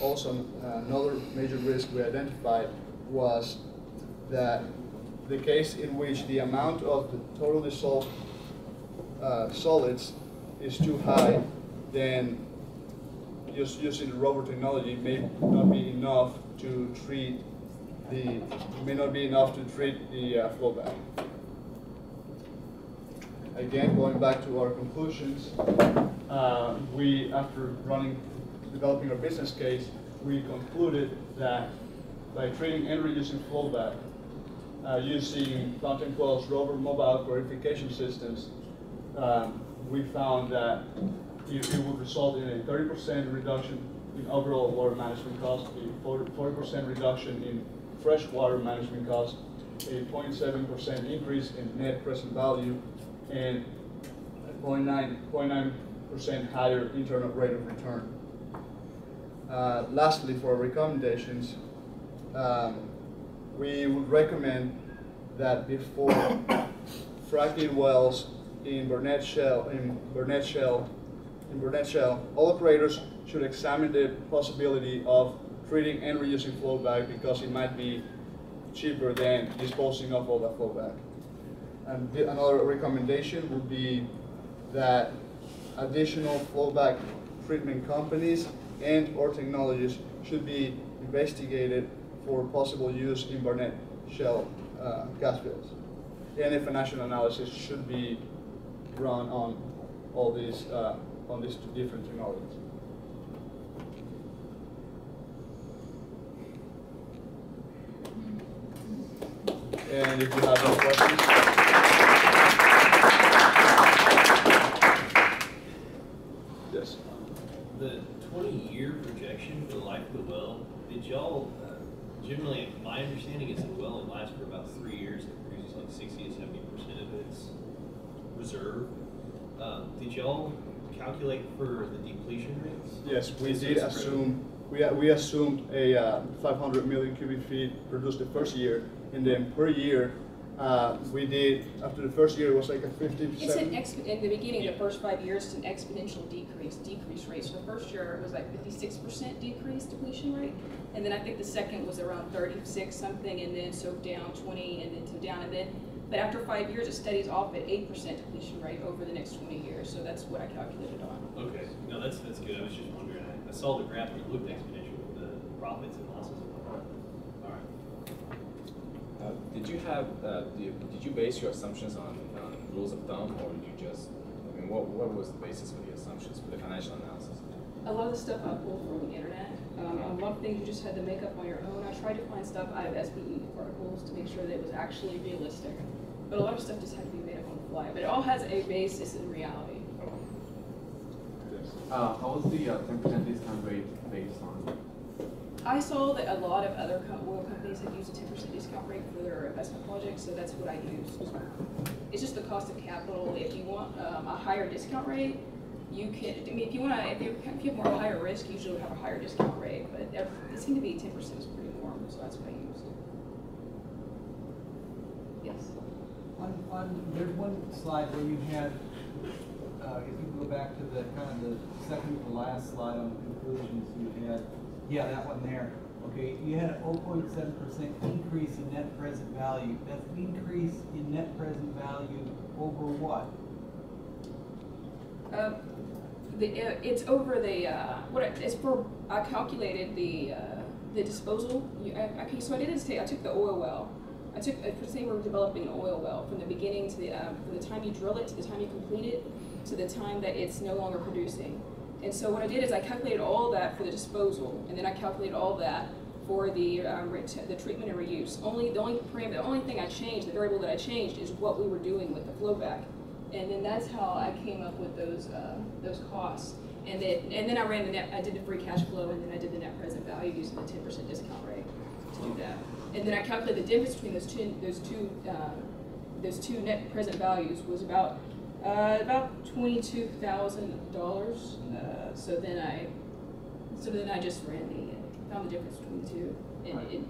Also, another major risk we identified was that the case in which the amount of the total dissolved solids is too high, then just using the rover technology may not be enough to treat the flowback. Again, going back to our conclusions, after developing our business case, we concluded that by treating and reducing flowback using Fountain Coil's rover mobile clarification systems, we found that it would result in a 30% reduction in overall water management costs, a 40% reduction in freshwater management costs, a 0.7% increase in net present value, and a 0.9% higher internal rate of return. Lastly, for our recommendations, we would recommend that before fracking wells in Burnett Shale, all operators should examine the possibility of treating and reusing flowback because it might be cheaper than disposing of all that flowback. And another recommendation would be that additional flowback treatment companies and or technologies should be investigated for possible use in Burnett Shale gas fields. And a financial analysis should be run on all these different technologies. And if you have any questions. Yes. The 20-year projection for the life of the well, did y'all, generally, my understanding is the well will last for about 3 years and produces like 60 to 70% of its reserve. Did y'all calculate for the depletion rates? Yes, we did assume, we assumed a 500 million cubic feet produced the first year, and then per year, we did, after the first year, it was like a 50%. It's in the beginning, the first 5 years, it's an exponential decrease rate. So the first year it was like 56% decrease depletion rate, and then I think the second was around 36 something, and then so down 20, and then so down, and then, but after 5 years it steadies off at 8% depletion rate over the next 20 years. So that's what I calculated on. Okay, no, that's good. I was just wondering. I saw the graph and it looked exponential with the profits and losses. All right. Did you have? Did you base your assumptions on rules of thumb, or did you just? I mean, what was the basis for the assumptions for the financial analysis? A lot of the stuff I pulled from the internet. A lot of things you just had to make up on your own. I tried to find stuff out of SBE articles to make sure that it was actually realistic. But a lot of stuff just had to be made up on the fly. But it all has a basis in reality. How was the 10% discount rate based on? I saw that a lot of other oil companies have used a 10% discount rate for their investment projects, so that's what I used. It's just the cost of capital. If you want a higher discount rate, you can. I mean, if you have more higher risk, you usually have a higher discount rate. But it seemed to be 10% is pretty normal, so that's what I used. Yes. There's one slide where you had, if you go back to the kind of the second to last slide on conclusions, you had, yeah, that one there. Okay, you had a 0.7% increase in net present value. That's increase in net present value over what? It's over the it's for. I calculated the disposal. Okay, so I did this. I took the oil well. Say we're developing an oil well from the beginning to from the time you drill it to the time you complete it to the time that it's no longer producing. And so what I did is I calculated all that for the disposal, and then I calculated all that for the treatment and reuse. The only thing I changed, the variable that I changed, is what we were doing with the flowback, and then that's how I came up with those costs. And then I ran I did the free cash flow, and then I did the net present value using the 10% discount rate to do that. And then I calculated the difference between those two net present values was about $22,000. So then I just found the difference between the two, and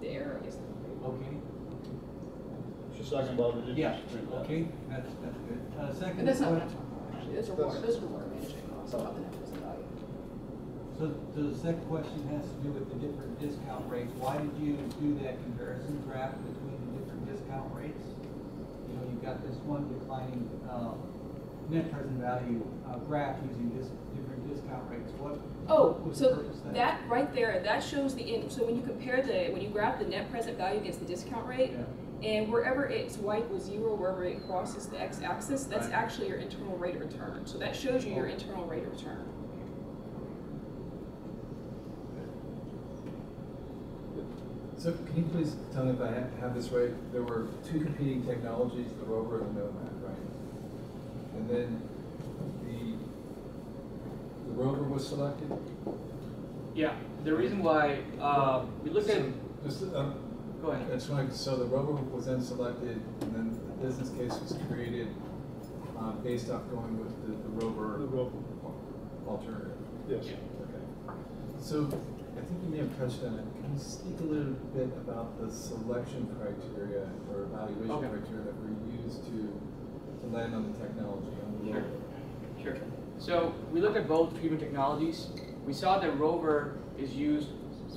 the error, I guess. Okay. She's talking about the difference. Yeah. Okay. That's good. Second. But that's not what I'm talking about. Actually, those are water management costs. About the net present value. So the second question has to do with the different discount rates. Why did you do that comparison graph between the different discount rates? You know, you've got this one declining net present value graph using this different discount rates. What was the So purpose of that right there, that shows the end. So when you compare when you graph the net present value against the discount rate, and wherever it's white with 0, wherever it crosses the x-axis, that's actually your internal rate of return. So that shows you your internal rate of return. So can you please tell me if I have this right? There were two competing technologies, the rover and the nomad, right? And then the rover was selected? Yeah, the reason why we looked at... Go ahead. That's right. So the rover was then selected, and then the business case was created based off going with the rover alternative. Yes. Okay. So I think you may have touched on it. Can you speak a little bit about the selection criteria or evaluation criteria that were used to land on the technology on the rover? Sure. So we looked at both treatment technologies. We saw that rover is used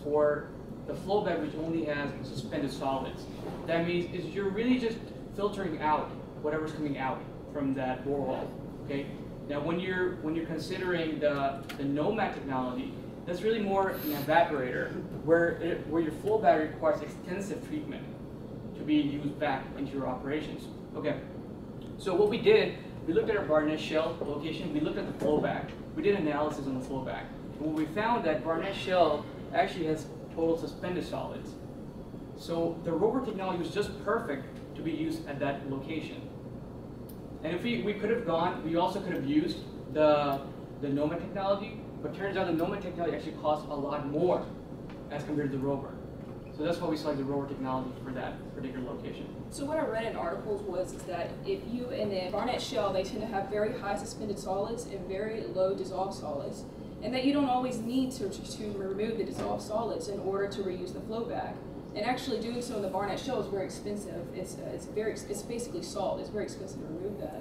for the flow bed, which only has suspended solids. That means you're really just filtering out whatever's coming out from that borehole. Okay. Now, when you're considering the nomad technology, that's really more an evaporator, where your flow battery requires extensive treatment to be used back into your operations. Okay. So what we did, we looked at our Barnett Shell location. We looked at the flow back. We did analysis on the flow back. And we found that Barnett Shell actually has total suspended solids. So the rover technology was just perfect to be used at that location. And if we could have gone, we also could have used the nomad technology, but turns out the nomad technology actually costs a lot more as compared to the rover. So that's why we selected the rover technology for that particular location. So what I read in articles is that if you, in the Barnett Shell, they tend to have very high suspended solids and very low dissolved solids, and that you don't always need to remove the dissolved solids in order to reuse the flow back. And actually doing so in the Barnett Shell is very expensive. It's basically salt. It's very expensive to remove that.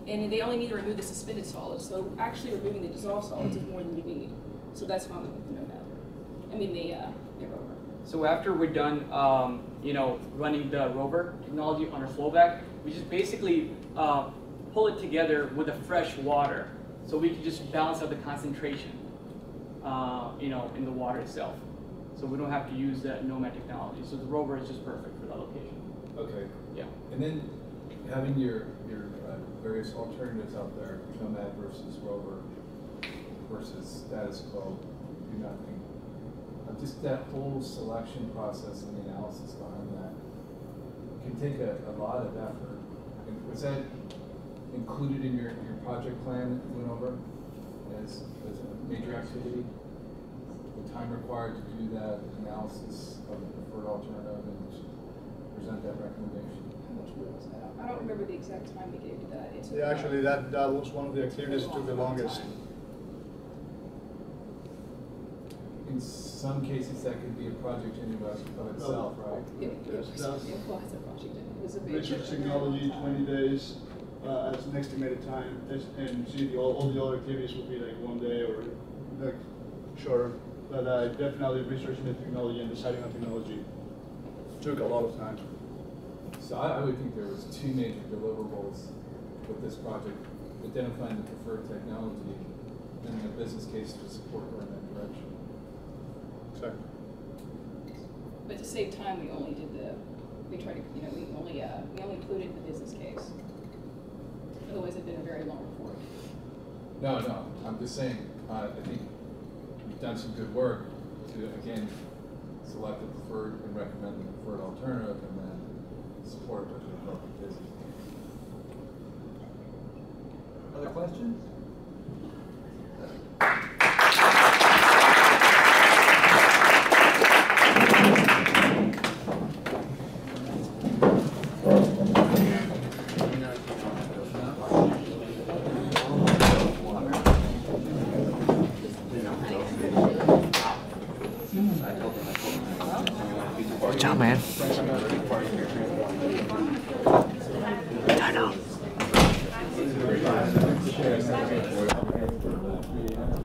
And they only need to remove the suspended solids. So actually removing the dissolved solids is more than you need. So that's why I'm with the nomad. I mean the rover. So after we're done, running the rover technology on our flow back, we just basically pull it together with the fresh water, so we can just balance out the concentration, in the water itself. So we don't have to use that nomad technology. So the rover is just perfect for that location. Okay. Yeah. And then having your various alternatives out there, nomad versus rover versus status quo, do nothing. Just that whole selection process and the analysis behind that can take a lot of effort. And was that included in your project plan that you went over as a major activity? The time required to do that analysis of the preferred alternative and present that recommendation? How much was that? I don't remember the exact time we gave to that. Yeah, actually, that was one of the activities that took the longest. In some cases, that could be a project in and of itself, right? Yes, that's It was a project. It was a big research technology, 20 days as an estimated time, and see all the other activities would be like 1 day or like shorter. But definitely researching the technology and deciding on technology took a lot of time. So I would think there was two major deliverables with this project: identifying the preferred technology and the business case to support going in that direction. Exactly. But to save time, we only did we only included the business case. Otherwise, it'd been a very long report. No, I'm just saying, I think you've done some good work to, again, select the preferred and recommend the preferred alternative and then support it with the appropriate business case. Other questions? Good job, man.